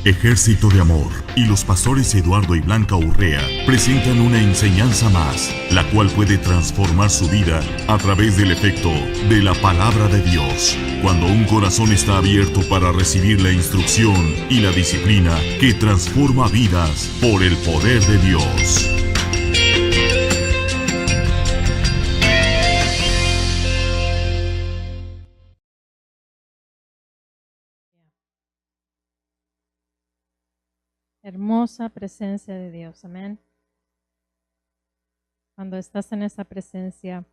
Ejército de Amor y los pastores Eduardo y Blanca Urrea presentan una enseñanza más, la cual puede transformar su vida a través del efecto de la palabra de Dios. Cuando un corazón está abierto para recibir la instrucción y la disciplina que transforma vidas por el poder de Dios. Hermosa presencia de Dios, amén. Cuando estás en esa presencia,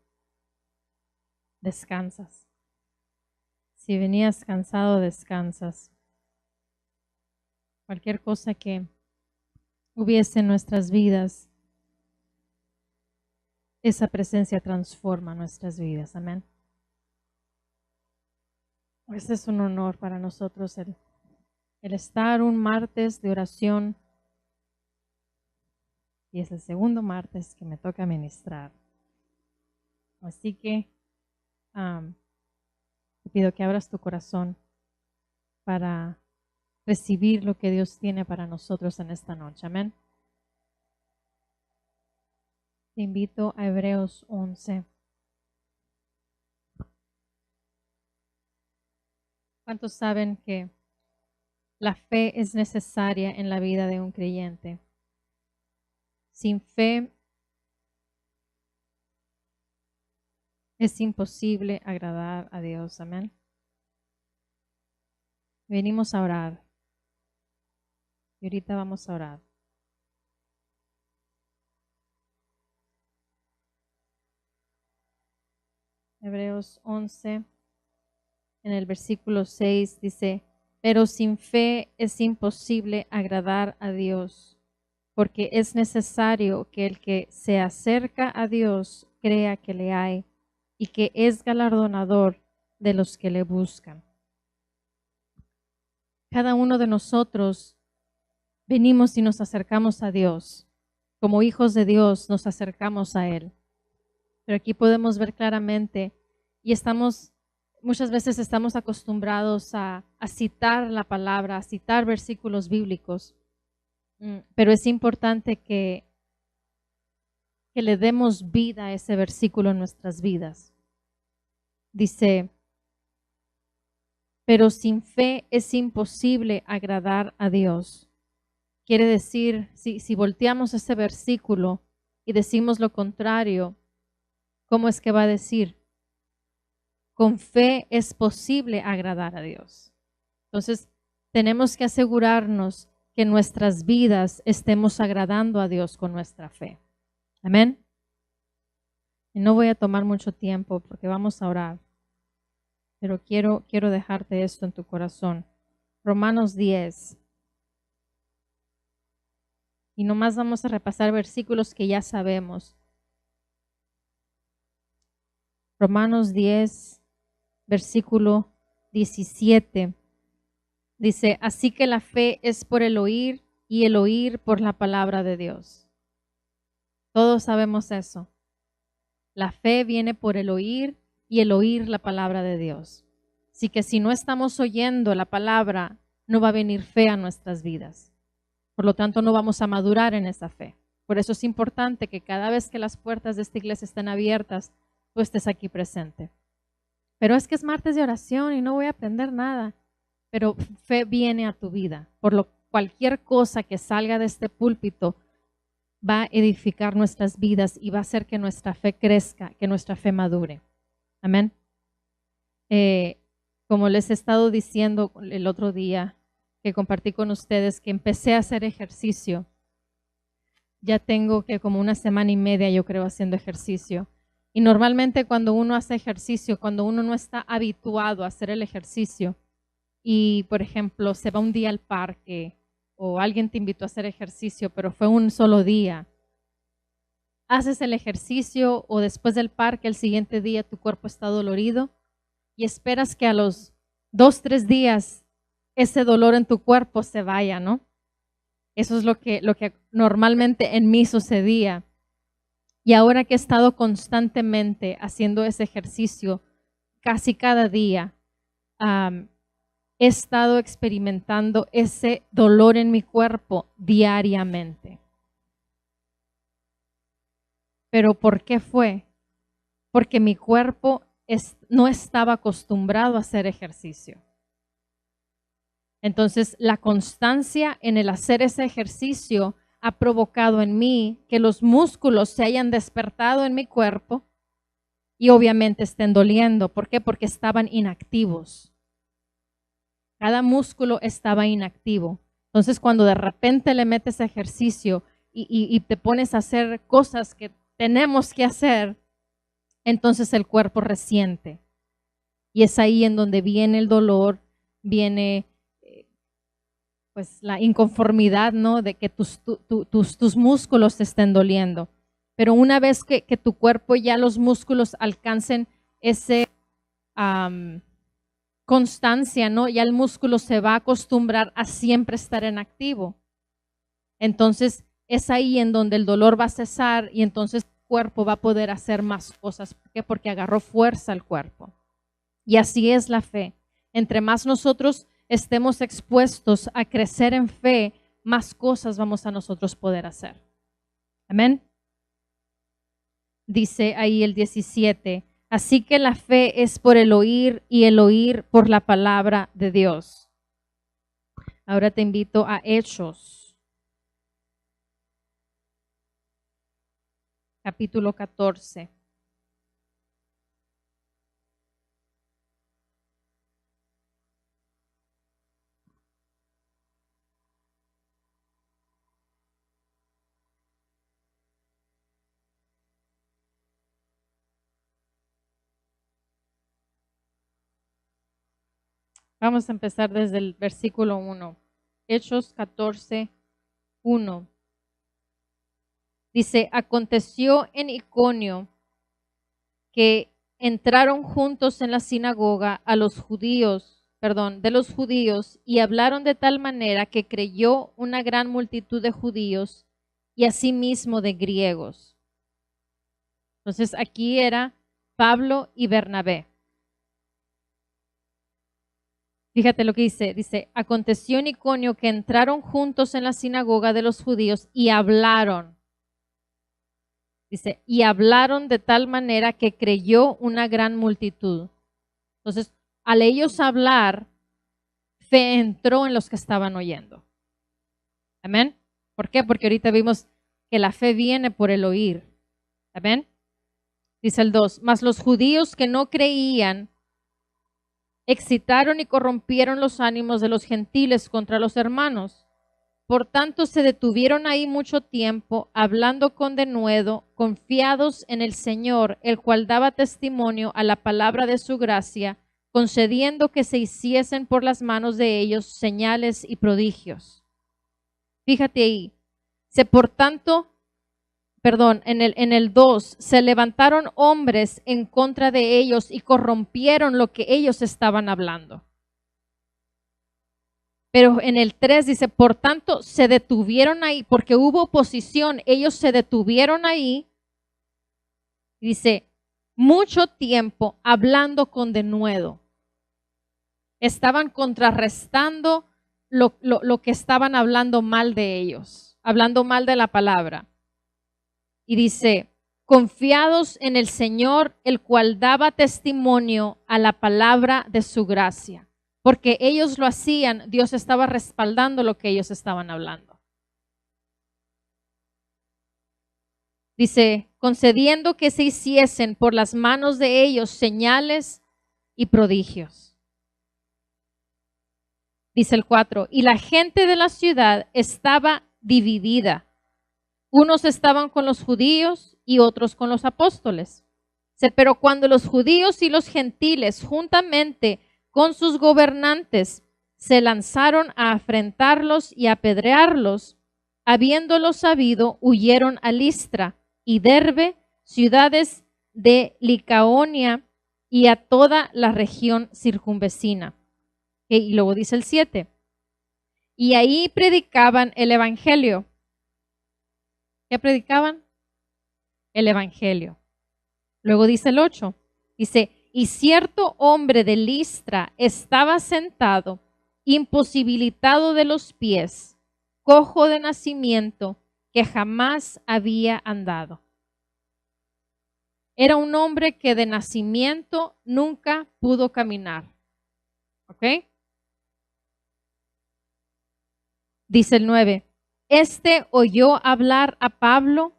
descansas. Si venías cansado, descansas. Cualquier cosa que hubiese en nuestras vidas, esa presencia transforma nuestras vidas, amén. Este es un honor para nosotros el estar un martes de oración, y es el segundo martes que me toca ministrar. Así que te pido que abras tu corazón para recibir lo que Dios tiene para nosotros en esta noche. Amén. Te invito a Hebreos 11. ¿Cuántos saben que la fe es necesaria en la vida de un creyente? Sin fe es imposible agradar a Dios. Amén. Venimos a orar. Y ahorita vamos a orar. Hebreos 11, en el versículo 6 dice: pero sin fe es imposible agradar a Dios, porque es necesario que el que se acerca a Dios crea que le hay y que es galardonador de los que le buscan. Cada uno de nosotros venimos y nos acercamos a Dios. Como hijos de Dios nos acercamos a Él. Pero aquí podemos ver claramente, y muchas veces estamos acostumbrados a citar la palabra, a citar versículos bíblicos, pero es importante que le demos vida a ese versículo en nuestras vidas. Dice: pero sin fe es imposible agradar a Dios. Quiere decir, si volteamos ese versículo y decimos lo contrario, ¿cómo es que va a decir? Con fe es posible agradar a Dios. Entonces, tenemos que asegurarnos que en nuestras vidas estemos agradando a Dios con nuestra fe. Amén. Y no voy a tomar mucho tiempo porque vamos a orar, pero quiero dejarte esto en tu corazón. Romanos 10. Y nomás vamos a repasar versículos que ya sabemos. Romanos 10, versículo 17. Dice: así que la fe es por el oír y el oír por la palabra de Dios. Todos sabemos eso. La fe viene por el oír y el oír la palabra de Dios. Así que si no estamos oyendo la palabra, no va a venir fe a nuestras vidas. Por lo tanto, no vamos a madurar en esa fe. Por eso es importante que cada vez que las puertas de esta iglesia estén abiertas, tú estés aquí presente. Pero es que es martes de oración y no voy a aprender nada. Pero fe viene a tu vida. Cualquier cosa que salga de este púlpito va a edificar nuestras vidas y va a hacer que nuestra fe crezca, que nuestra fe madure. Amén. Como les he estado diciendo el otro día que compartí con ustedes, que empecé a hacer ejercicio. Ya tengo que como 1 semana y media, yo creo, haciendo ejercicio. Y normalmente cuando uno hace ejercicio, cuando uno no está habituado a hacer el ejercicio y, por ejemplo, se va un día al parque o alguien te invitó a hacer ejercicio, pero fue un solo día, haces el ejercicio o después del parque el siguiente día tu cuerpo está dolorido y esperas que a los 2, 3 días ese dolor en tu cuerpo se vaya, ¿no? Eso es lo que normalmente en mí sucedía. Y ahora que he estado constantemente haciendo ese ejercicio casi cada día, he estado experimentando ese dolor en mi cuerpo diariamente. ¿Pero por qué fue? Porque mi cuerpo no estaba acostumbrado a hacer ejercicio. Entonces, la constancia en el hacer ese ejercicio ha provocado en mí que los músculos se hayan despertado en mi cuerpo y obviamente estén doliendo. ¿Por qué? Porque estaban inactivos. Cada músculo estaba inactivo. Entonces, cuando de repente le metes ejercicio y te pones a hacer cosas que tenemos que hacer, entonces el cuerpo resiente. Y es ahí en donde viene el dolor, viene pues la inconformidad, ¿no? De que tus músculos te estén doliendo. Pero una vez que tu cuerpo ya los músculos alcancen ese constancia, ¿no? Ya el músculo se va a acostumbrar a siempre estar en activo. Entonces es ahí en donde el dolor va a cesar y entonces el cuerpo va a poder hacer más cosas. ¿Por qué? Porque agarró fuerza el cuerpo. Y así es la fe. Entre más nosotros estemos expuestos a crecer en fe, más cosas vamos a nosotros poder hacer. Amén. Dice ahí el 17, así que la fe es por el oír y el oír por la palabra de Dios. Ahora te invito a Hechos, capítulo 14. Vamos a empezar desde el versículo 1. Hechos 14, 1. Dice, aconteció en Iconio que entraron juntos en la sinagoga de los judíos y hablaron de tal manera que creyó una gran multitud de judíos y asimismo de griegos. Entonces aquí era Pablo y Bernabé. Fíjate lo que dice, aconteció en Iconio que entraron juntos en la sinagoga de los judíos y hablaron. Dice, y hablaron de tal manera que creyó una gran multitud. Entonces, al ellos hablar, fe entró en los que estaban oyendo. Amén. ¿Por qué? Porque ahorita vimos que la fe viene por el oír. Amén. Dice el 2, mas los judíos que no creían excitaron y corrompieron los ánimos de los gentiles contra los hermanos. Por tanto, se detuvieron ahí mucho tiempo, hablando con denuedo, confiados en el Señor, el cual daba testimonio a la palabra de su gracia, concediendo que se hiciesen por las manos de ellos señales y prodigios. Fíjate ahí, en el 2, se levantaron hombres en contra de ellos y corrompieron lo que ellos estaban hablando. Pero en el 3 dice, por tanto, se detuvieron ahí, porque hubo oposición, ellos se detuvieron ahí. Dice, mucho tiempo hablando con denuedo. Estaban contrarrestando lo que estaban hablando mal de ellos, hablando mal de la palabra. Y dice, confiados en el Señor, el cual daba testimonio a la palabra de su gracia. Porque ellos lo hacían, Dios estaba respaldando lo que ellos estaban hablando. Dice, concediendo que se hiciesen por las manos de ellos señales y prodigios. Dice el 4, y la gente de la ciudad estaba dividida. Unos estaban con los judíos y otros con los apóstoles. Pero cuando los judíos y los gentiles juntamente con sus gobernantes se lanzaron a afrentarlos y a apedrearlos, habiéndolo sabido, huyeron a Listra y Derbe, ciudades de Licaonia y a toda la región circunvecina. Y luego dice el 7, y ahí predicaban el evangelio. ¿Qué predicaban? El evangelio. Luego dice el 8, dice, y cierto hombre de Listra estaba sentado imposibilitado de los pies, cojo de nacimiento, que jamás había andado. Era un hombre que de nacimiento nunca pudo caminar. ¿Ok? Dice el 9. Este oyó hablar a Pablo,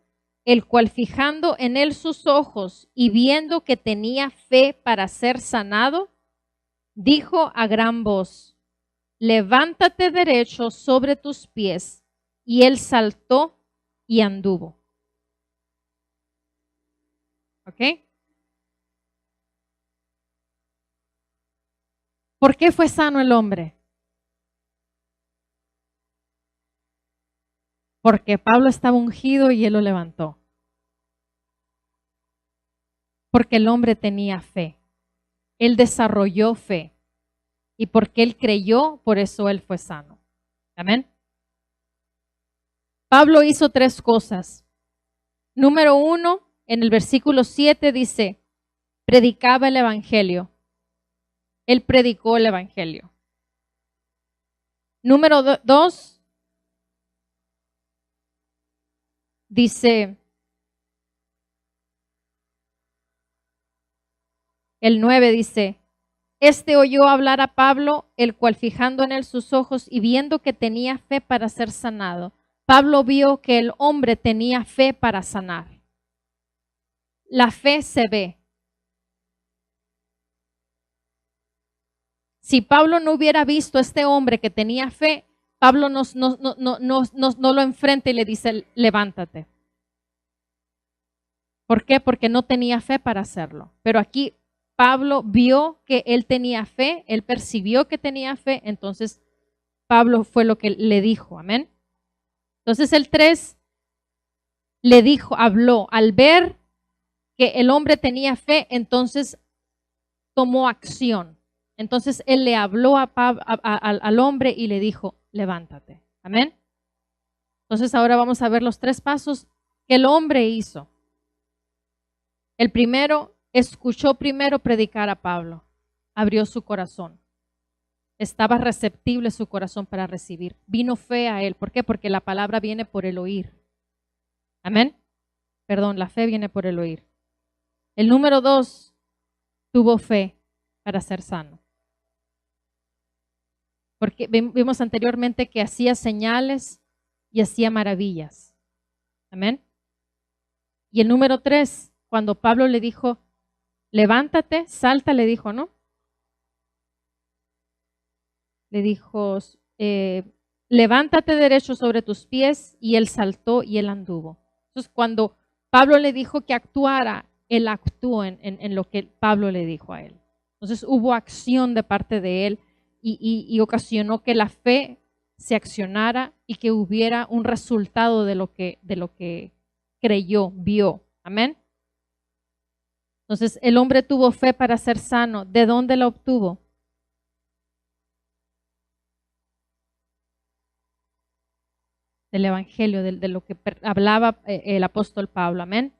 el cual fijando en él sus ojos y viendo que tenía fe para ser sanado, dijo a gran voz: levántate derecho sobre tus pies. Y él saltó y anduvo. ¿Ok? ¿Por qué fue sano el hombre? Porque Pablo estaba ungido y él lo levantó. Porque el hombre tenía fe. Él desarrolló fe. Y porque él creyó, por eso él fue sano. Amén. Pablo hizo 3 cosas. Número 1, en el versículo 7 dice, predicaba el evangelio. Él predicó el evangelio. Número 2, dice el 9, dice, este oyó hablar a Pablo, el cual fijando en él sus ojos y viendo que tenía fe para ser sanado. Pablo vio que el hombre tenía fe para sanar. La fe se ve. Si Pablo no hubiera visto a este hombre que tenía fe, Pablo no lo enfrenta y le dice, levántate. ¿Por qué? Porque no tenía fe para hacerlo. Pero aquí Pablo vio que él tenía fe, él percibió que tenía fe, entonces Pablo fue lo que le dijo, amén. Entonces el 3 le dijo, habló, al ver que el hombre tenía fe, entonces tomó acción. Entonces él le habló al hombre y le dijo, levántate, amén. Entonces ahora vamos a ver los 3 pasos que el hombre hizo. El primero, escuchó primero predicar a Pablo, abrió su corazón. Estaba receptible su corazón para recibir. Vino fe a él. ¿Por qué? Porque la palabra viene por el oír. Amén. Perdón, la fe viene por el oír. El número 2, tuvo fe para ser sano. Porque vimos anteriormente que hacía señales y hacía maravillas. Amén. Y el número 3, cuando Pablo le dijo, levántate, salta, le dijo, ¿no? Le dijo, levántate derecho sobre tus pies, y él saltó y él anduvo. Entonces, cuando Pablo le dijo que actuara, él actuó en lo que Pablo le dijo a él. Entonces, hubo acción de parte de él y ocasionó que la fe se accionara y que hubiera un resultado de lo que creyó, vio. Amén. Entonces, el hombre tuvo fe para ser sano. ¿De dónde la obtuvo? Del evangelio, de lo que hablaba el apóstol Pablo. Amén.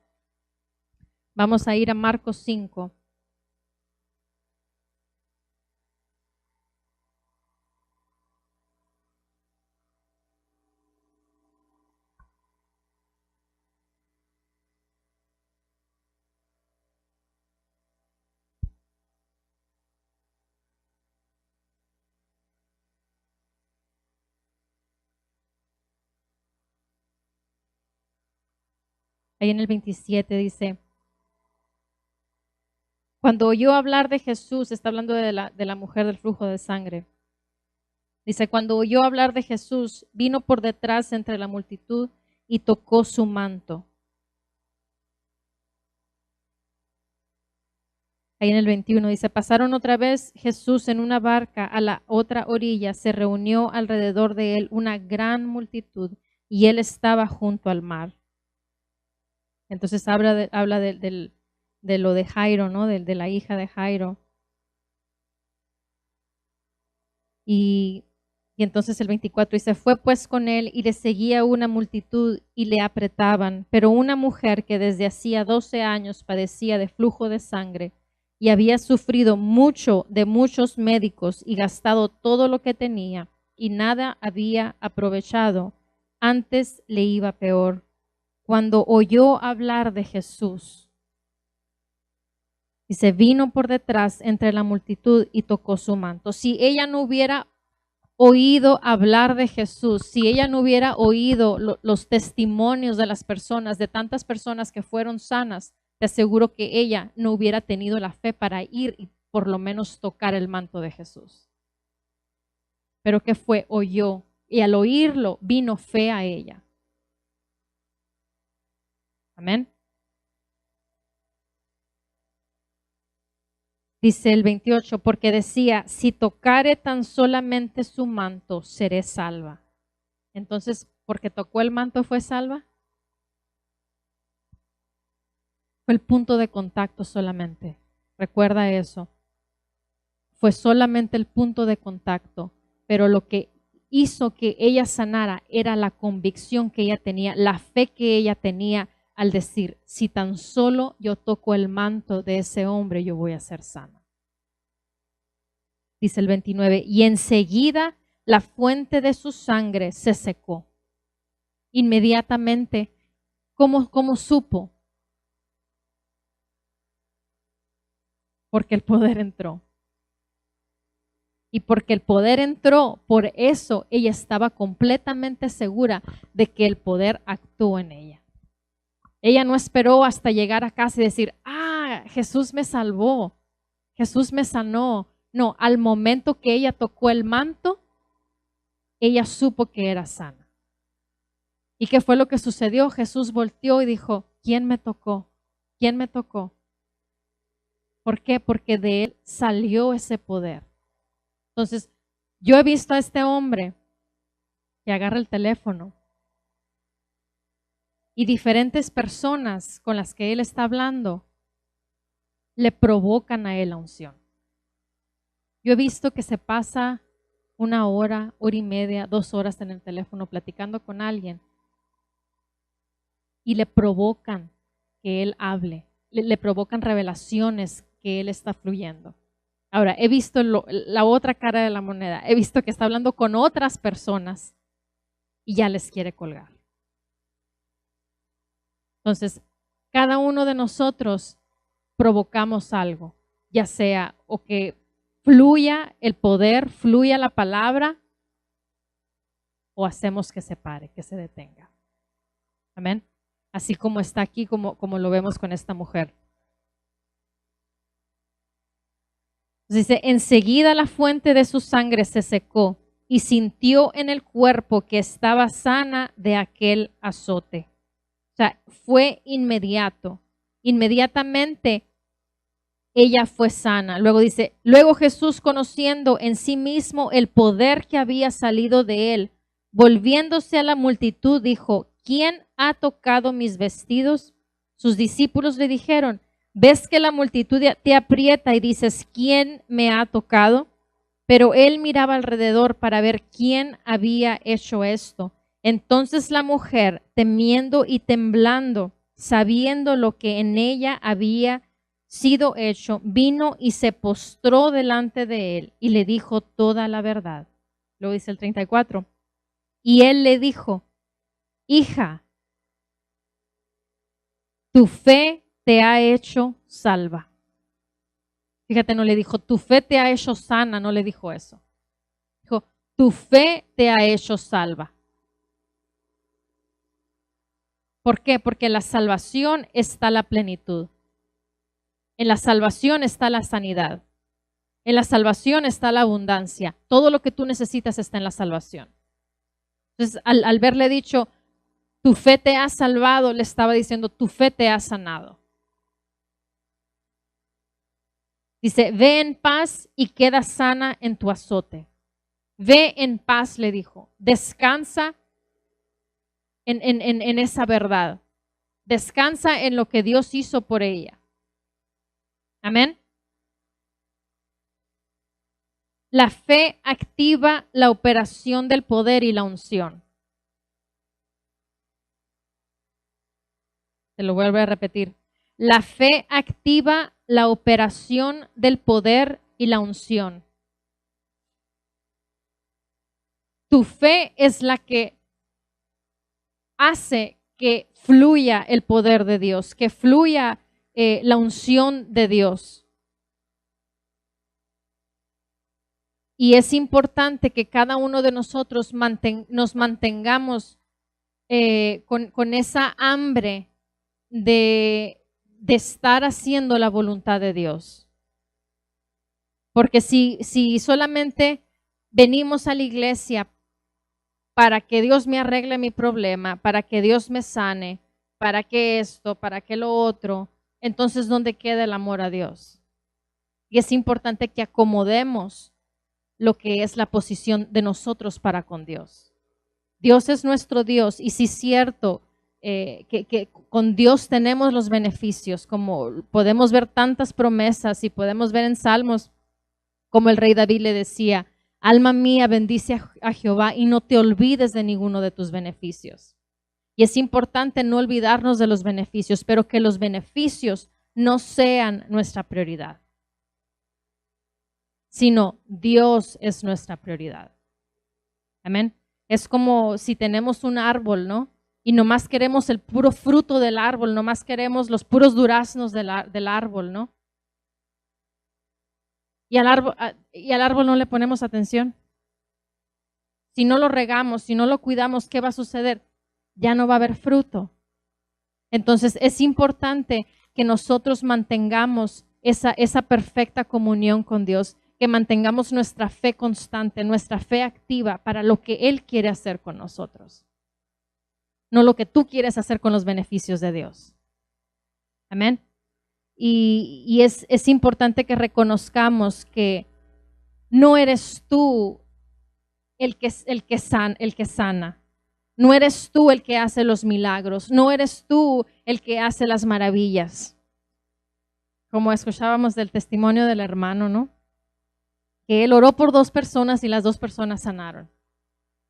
Vamos a ir a Marcos 5. Ahí en el 27 dice, cuando oyó hablar de Jesús, está hablando de la mujer del flujo de sangre. Dice, cuando oyó hablar de Jesús, vino por detrás entre la multitud y tocó su manto. Ahí en el 21 dice, pasaron otra vez Jesús en una barca a la otra orilla, se reunió alrededor de él una gran multitud y él estaba junto al mar. Entonces habla de lo de Jairo, ¿no? De la hija de Jairo. Y entonces el 24 dice, fue pues con él y le seguía una multitud y le apretaban, pero una mujer que desde hacía 12 años padecía de flujo de sangre y había sufrido mucho de muchos médicos y gastado todo lo que tenía y nada había aprovechado. Antes le iba peor. Cuando oyó hablar de Jesús, y se vino por detrás entre la multitud y tocó su manto. Si ella no hubiera oído hablar de Jesús, si ella no hubiera oído los testimonios de las personas, de tantas personas que fueron sanas, te aseguro que ella no hubiera tenido la fe para ir y por lo menos tocar el manto de Jesús. Pero ¿qué fue? Oyó, y al oírlo vino fe a ella. Amén. Dice el 28, porque decía, si tocare tan solamente su manto, seré salva. Entonces, ¿porque tocó el manto fue salva? Fue el punto de contacto solamente. Recuerda eso. Fue solamente el punto de contacto, pero lo que hizo que ella sanara era la convicción que ella tenía, la fe que ella tenía al decir, si tan solo yo toco el manto de ese hombre, yo voy a ser sana. Dice el 29, y enseguida la fuente de su sangre se secó. Inmediatamente, ¿cómo supo? Porque el poder entró. Y porque el poder entró, por eso ella estaba completamente segura de que el poder actuó en ella. Ella no esperó hasta llegar a casa y decir, Jesús me salvó, Jesús me sanó. No, al momento que ella tocó el manto, ella supo que era sana. ¿Y qué fue lo que sucedió? Jesús volteó y dijo, ¿quién me tocó? ¿Quién me tocó? ¿Por qué? Porque de él salió ese poder. Entonces, yo he visto a este hombre que agarra el teléfono y diferentes personas con las que él está hablando le provocan a él la unción. Yo he visto que se pasa 1 hora, hora y media, 2 horas en el teléfono platicando con alguien y le provocan que él hable, le provocan revelaciones que él está fluyendo. Ahora, he visto la otra cara de la moneda. He visto que está hablando con otras personas y ya les quiere colgar. Entonces, cada uno de nosotros provocamos algo, ya sea o que fluya el poder, fluya la palabra, o hacemos que se pare, que se detenga. Amén. Así como está aquí, como lo vemos con esta mujer. Dice, enseguida la fuente de su sangre se secó y sintió en el cuerpo que estaba sana de aquel azote. O sea, fue inmediato. Inmediatamente ella fue sana. Luego dice, luego Jesús, conociendo en sí mismo el poder que había salido de él, volviéndose a la multitud, dijo, ¿quién ha tocado mis vestidos? Sus discípulos le dijeron, ¿ves que la multitud te aprieta y dices, ¿quién me ha tocado? Pero él miraba alrededor para ver quién había hecho esto. Entonces la mujer, temiendo y temblando, sabiendo lo que en ella había sido hecho, vino y se postró delante de él y le dijo toda la verdad. Lo dice el 34. Y él le dijo, hija, tu fe te ha hecho salva. Fíjate, no le dijo, tu fe te ha hecho sana, no le dijo eso. Dijo, tu fe te ha hecho salva. ¿Por qué? Porque en la salvación está la plenitud. En la salvación está la sanidad. En la salvación está la abundancia. Todo lo que tú necesitas está en la salvación. Entonces, al verle dicho, tu fe te ha salvado, le estaba diciendo, tu fe te ha sanado. Dice, ve en paz y queda sana en tu azote. Ve en paz, le dijo. Descansa en esa verdad. Descansa en lo que Dios hizo por ella. Amén. La fe activa la operación del poder y la unción. Te lo vuelvo a repetir. La fe activa la operación del poder y la unción. Tu fe es la que hace que fluya el poder de Dios, que fluya la unción de Dios. Y es importante que cada uno de nosotros nos mantengamos con esa hambre de estar haciendo la voluntad de Dios. Porque si solamente venimos a la iglesia para que Dios me arregle mi problema, para que Dios me sane, para que esto, para que lo otro, entonces ¿dónde queda el amor a Dios? Y es importante que acomodemos lo que es la posición de nosotros para con Dios. Dios es nuestro Dios y si es cierto que con Dios tenemos los beneficios, como podemos ver tantas promesas y podemos ver en Salmos, como el rey David le decía, alma mía, bendice a Jehová y no te olvides de ninguno de tus beneficios. Y es importante no olvidarnos de los beneficios, pero que los beneficios no sean nuestra prioridad, sino Dios es nuestra prioridad. Amén. Es como si tenemos un árbol, ¿no? Y nomás queremos el puro fruto del árbol, nomás queremos los puros duraznos del árbol, ¿no? Y al árbol no le ponemos atención. Si no lo regamos, si no lo cuidamos, ¿qué va a suceder? Ya no va a haber fruto. Entonces es importante que nosotros mantengamos esa perfecta comunión con Dios, que mantengamos nuestra fe constante, nuestra fe activa para lo que Él quiere hacer con nosotros. No lo que tú quieres hacer con los beneficios de Dios. Amén. Y es importante que reconozcamos que no eres tú el que sana. No eres tú el que hace los milagros. No eres tú el que hace las maravillas. Como escuchábamos del testimonio del hermano, ¿no? Que él oró por 2 personas y las 2 personas sanaron.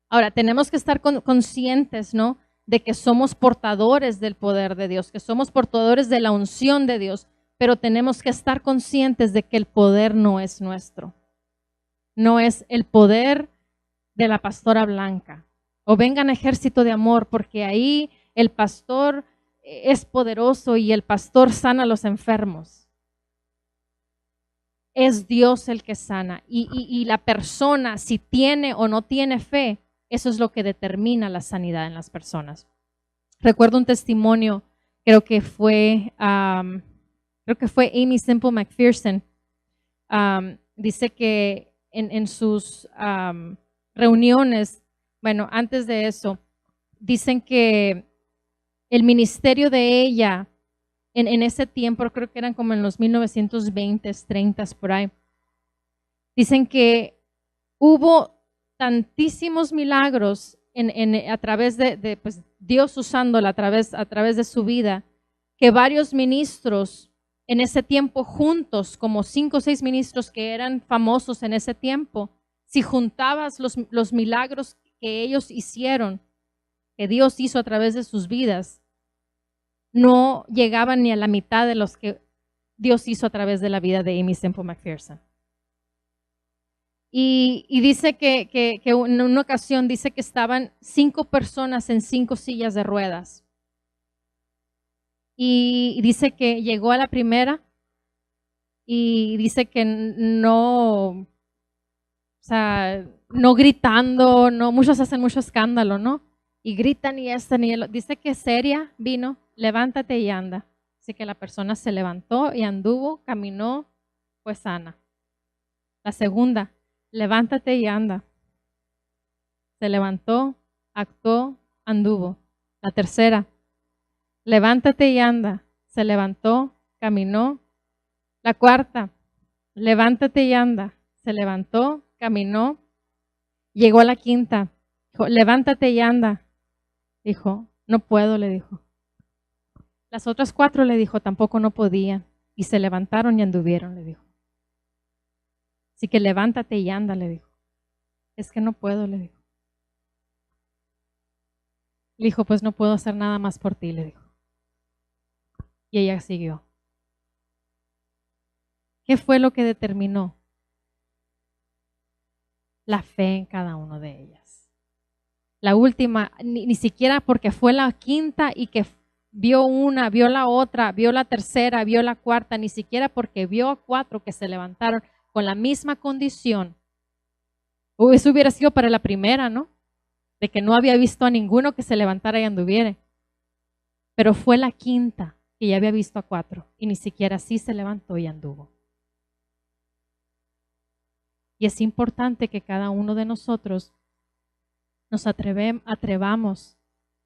Ahora, tenemos que estar conscientes, ¿no? De que somos portadores del poder de Dios, que somos portadores de la unción de Dios, pero tenemos que estar conscientes de que el poder no es nuestro. No es el poder de la pastora Blanca. O vengan ejército de amor, porque ahí el pastor es poderoso y el pastor sana a los enfermos. Es Dios el que sana. Y la persona, si tiene o no tiene fe, eso es lo que determina la sanidad en las personas. Recuerdo un testimonio, creo que fue Amy Semple McPherson. Dice que en sus reuniones, bueno, antes de eso, dicen que el ministerio de ella en ese tiempo, creo que eran como en los 1920s, 30s, por ahí, dicen que hubo tantísimos milagros a través de pues, Dios usándola a través de su vida, que varios ministros en ese tiempo juntos, como 5 o 6 ministros que eran famosos en ese tiempo, si juntabas los milagros que ellos hicieron, que Dios hizo a través de sus vidas, no llegaban ni a la mitad de los que Dios hizo a través de la vida de Amy Semple McPherson. Y dice que en una ocasión dice que estaban 5 personas en 5 sillas de ruedas. Y dice que llegó a la primera y dice que no, o sea, no gritando, no, muchos hacen mucho escándalo, ¿no? Y gritan y están y dice que seria vino, levántate y anda. Así que la persona se levantó y anduvo, caminó, fue sana. La segunda, levántate y anda. Se levantó, actuó, anduvo. La tercera, levántate y anda. Se levantó, caminó. La cuarta, levántate y anda. Se levantó, caminó. Llegó a la quinta. Dijo, levántate y anda. Dijo, no puedo, le dijo. Las otras 4 le dijo, tampoco no podían. Y se levantaron y anduvieron, le dijo. Así que levántate y anda, le dijo. Es que no puedo, le dijo. Le dijo, pues no puedo hacer nada más por ti, le dijo. Y ella siguió. ¿Qué fue lo que determinó? La fe en cada uno de ellas. La última, ni siquiera porque fue la quinta y que vio una, vio la otra, vio la tercera, vio la cuarta, ni siquiera porque vio a 4 que se levantaron con la misma condición. O eso hubiera sido para la primera, ¿no? De que no había visto a ninguno que se levantara y anduviera. Pero fue la quinta que ya había visto a 4 y ni siquiera así se levantó y anduvo. Y es importante que cada uno de nosotros nos atrevamos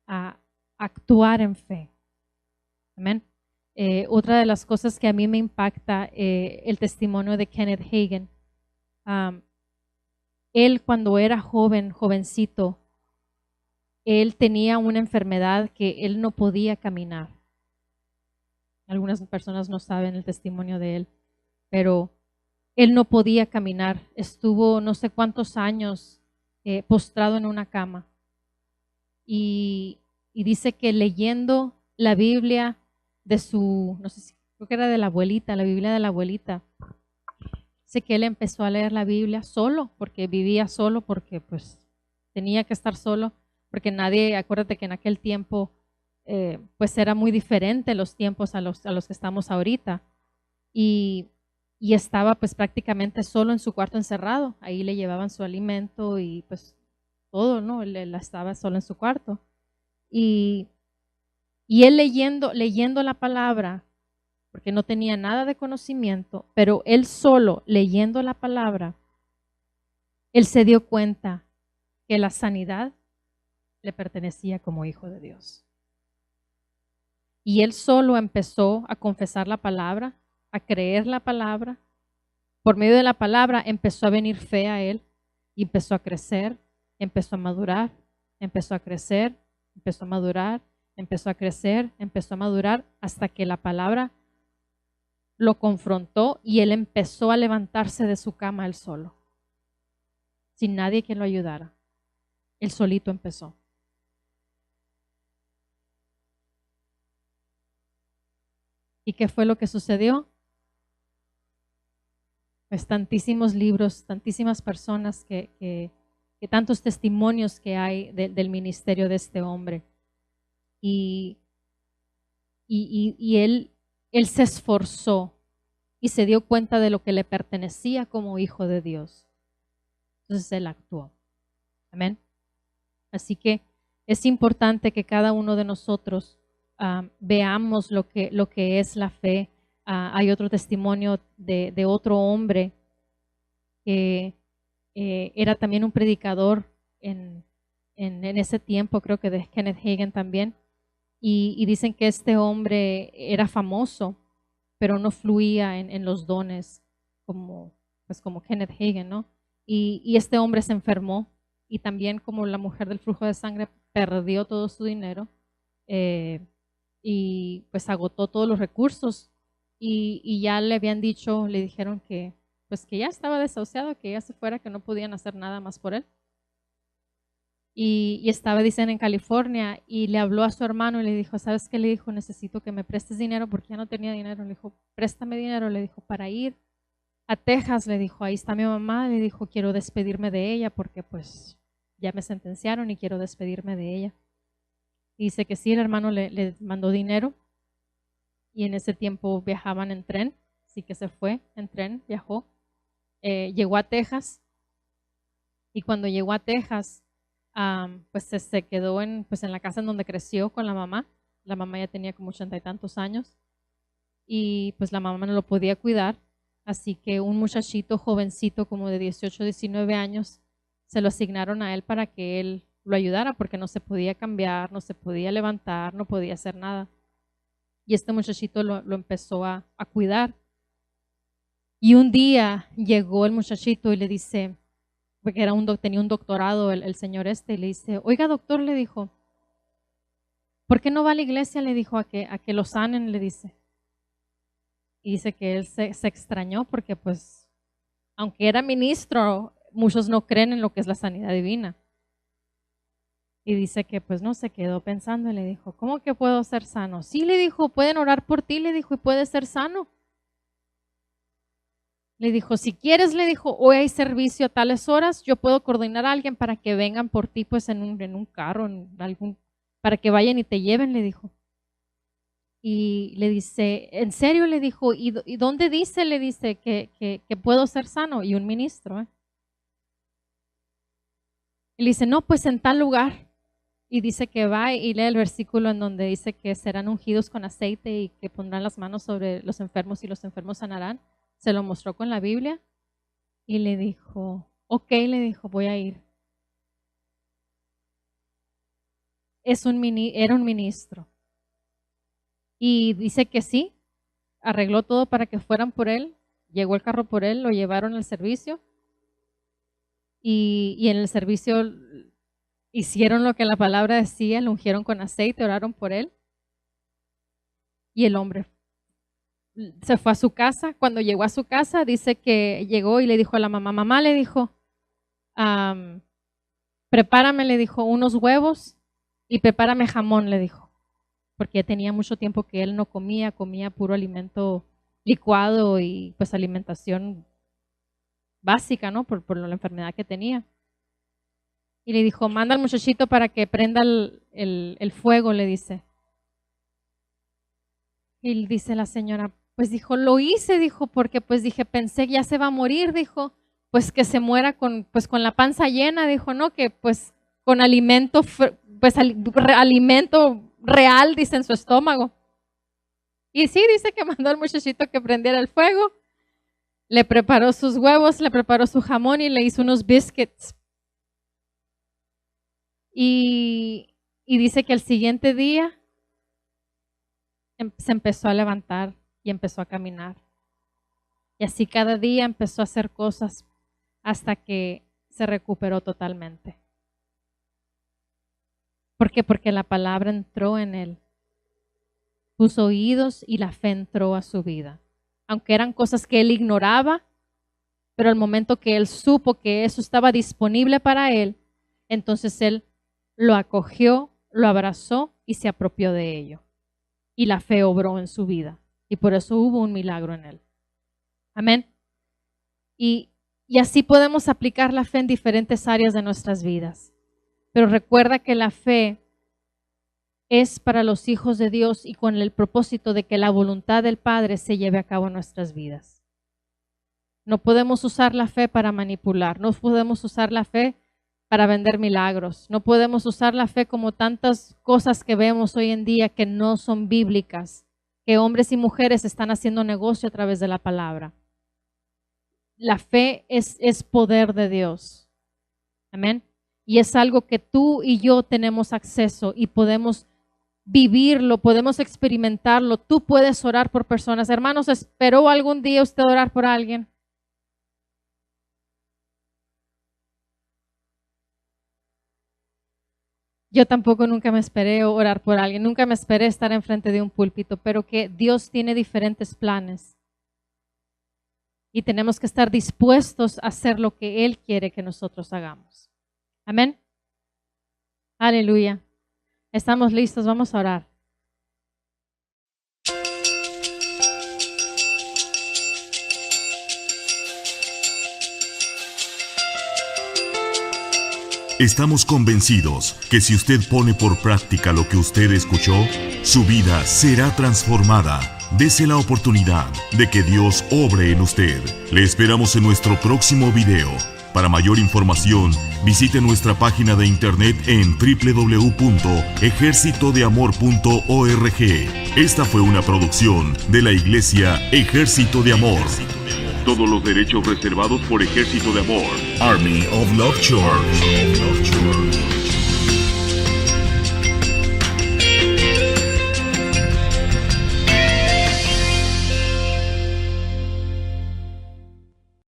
a actuar en fe. Amén. Otra de las cosas que a mí me impacta, el testimonio de Kenneth Hagin. Él cuando era jovencito, él tenía una enfermedad que él no podía caminar. Algunas personas no saben el testimonio de él, pero él no podía caminar. Estuvo no sé cuántos años postrado en una cama. Y dice que leyendo la Biblia de su, no sé si, creo que era de la abuelita, la Biblia de la abuelita. Dice que él empezó a leer la Biblia solo, porque vivía solo, porque pues tenía que estar solo, porque nadie, acuérdate que en aquel tiempo pues era muy diferente los tiempos a los que estamos ahorita. Y estaba pues prácticamente solo en su cuarto encerrado. Ahí le llevaban su alimento y pues todo, ¿no? Él estaba solo en su cuarto. Y él leyendo la palabra, porque no tenía nada de conocimiento, pero él solo leyendo la palabra, él se dio cuenta que la sanidad le pertenecía como hijo de Dios. Y él solo empezó a confesar la palabra, a creer la palabra. Por medio de la palabra empezó a venir fe a él y empezó a crecer, empezó a madurar, empezó a crecer, empezó a madurar, empezó a crecer, empezó a madurar hasta que la palabra lo confrontó y él empezó a levantarse de su cama él solo, sin nadie que lo ayudara. Él solito empezó. ¿Y qué fue lo que sucedió? Pues tantísimos libros, tantísimas personas que tantos testimonios que hay del ministerio de este hombre. Y él se esforzó y se dio cuenta de lo que le pertenecía como hijo de Dios. Entonces él actuó. Amén. Así que es importante que cada uno de nosotros veamos lo que es la fe. Hay otro testimonio de otro hombre que era también un predicador en ese tiempo, creo que de Kenneth Hagin también. Y dicen que este hombre era famoso, pero no fluía en los dones como Kenneth Hagin, ¿no? Y este hombre se enfermó y también como la mujer del flujo de sangre perdió todo su dinero y pues agotó todos los recursos y ya le habían dicho, le dijeron que pues que ya estaba desahuciado, que ya se fuera, que no podían hacer nada más por él. Y estaba, dicen, en California y le habló a su hermano y le dijo, ¿sabes qué? Le dijo, necesito que me prestes dinero porque ya no tenía dinero. Le dijo, préstame dinero, le dijo, para ir a Texas. Le dijo, ahí está mi mamá. Le dijo, quiero despedirme de ella porque pues ya me sentenciaron y quiero despedirme de ella. Y dice que sí, el hermano le mandó dinero y en ese tiempo viajaban en tren, así que se fue en tren, viajó. Llegó a Texas y cuando llegó a Texas, pues se quedó en la casa en donde creció con la mamá. La mamá ya tenía como 80 y tantos años y pues la mamá no lo podía cuidar, así que un muchachito jovencito como de 18, 19 años se lo asignaron a él para que él lo ayudara porque no se podía cambiar, no se podía levantar, no podía hacer nada. Y este muchachito lo empezó a cuidar. Y un día llegó el muchachito y le dice, porque tenía un doctorado el señor y le dice, oiga doctor, le dijo, ¿por qué no va a la iglesia? Le dijo, a que lo sanen, le dice. Y dice que él se extrañó porque pues, aunque era ministro, muchos no creen en lo que es la sanidad divina. Y dice que pues no, se quedó pensando y le dijo, ¿cómo que puedo ser sano? Sí, le dijo, pueden orar por ti, le dijo, y puedes ser sano. Le dijo, si quieres, le dijo, hoy hay servicio a tales horas, yo puedo coordinar a alguien para que vengan por ti, pues en un carro, para que vayan y te lleven, le dijo. Y le dice, ¿en serio? Le dijo, ¿y dónde dice? Le dice que puedo ser sano. Y un ministro, Y le dice, no, pues en tal lugar. Y dice que va y lee el versículo en donde dice que serán ungidos con aceite y que pondrán las manos sobre los enfermos y los enfermos sanarán. Se lo mostró con la Biblia y le dijo, ok, le dijo, voy a ir. Era un ministro. Y dice que sí, arregló todo para que fueran por él. Llegó el carro por él, lo llevaron al servicio. Y en el servicio hicieron lo que la palabra decía, lo ungieron con aceite, oraron por él. Y el hombre se fue a su casa. Cuando llegó a su casa, dice que llegó y le dijo a la mamá, mamá, le dijo, prepárame, le dijo, unos huevos y prepárame jamón, le dijo. Porque tenía mucho tiempo que él no comía puro alimento licuado y pues alimentación básica, ¿no? Por la enfermedad que tenía. Y le dijo, manda al muchachito para que prenda el fuego, le dice. Y dice la señora, pues dijo, lo hice, dijo, porque pues dije, pensé que ya se va a morir, dijo, pues que se muera con la panza llena, dijo, no, que pues con alimento, alimento real, dice, en su estómago. Y sí, dice que mandó al muchachito que prendiera el fuego, le preparó sus huevos, le preparó su jamón y le hizo unos biscuits. Y dice que el siguiente día se empezó a levantar y empezó a caminar. Y así cada día empezó a hacer cosas hasta que se recuperó totalmente. ¿Por qué? Porque la palabra entró en él. Puso oídos y la fe entró a su vida. Aunque eran cosas que él ignoraba, pero al momento que él supo que eso estaba disponible para él, entonces él lo acogió, lo abrazó y se apropió de ello. Y la fe obró en su vida. Y por eso hubo un milagro en él. Amén. Y así podemos aplicar la fe en diferentes áreas de nuestras vidas. Pero recuerda que la fe es para los hijos de Dios y con el propósito de que la voluntad del Padre se lleve a cabo en nuestras vidas. No podemos usar la fe para manipular, no podemos usar la fe para vender milagros, no podemos usar la fe como tantas cosas que vemos hoy en día que no son bíblicas, que hombres y mujeres están haciendo negocio a través de la palabra. La fe es poder de Dios. Amén. Y es algo que tú y yo tenemos acceso y podemos vivirlo, podemos experimentarlo. Tú puedes orar por personas. Hermanos, ¿esperó algún día usted orar por alguien? Yo tampoco nunca me esperé orar por alguien, nunca me esperé estar enfrente de un púlpito, pero que Dios tiene diferentes planes. Y tenemos que estar dispuestos a hacer lo que Él quiere que nosotros hagamos. Amén. Aleluya. Estamos listos, vamos a orar. Estamos convencidos que si usted pone por práctica lo que usted escuchó, su vida será transformada. Dese la oportunidad de que Dios obre en usted. Le esperamos en nuestro próximo video. Para mayor información, visite nuestra página de internet en www.ejercitodeamor.org. Esta fue una producción de la Iglesia Ejército de Amor. Todos los derechos reservados por Ejército de Amor. Army of Love Church.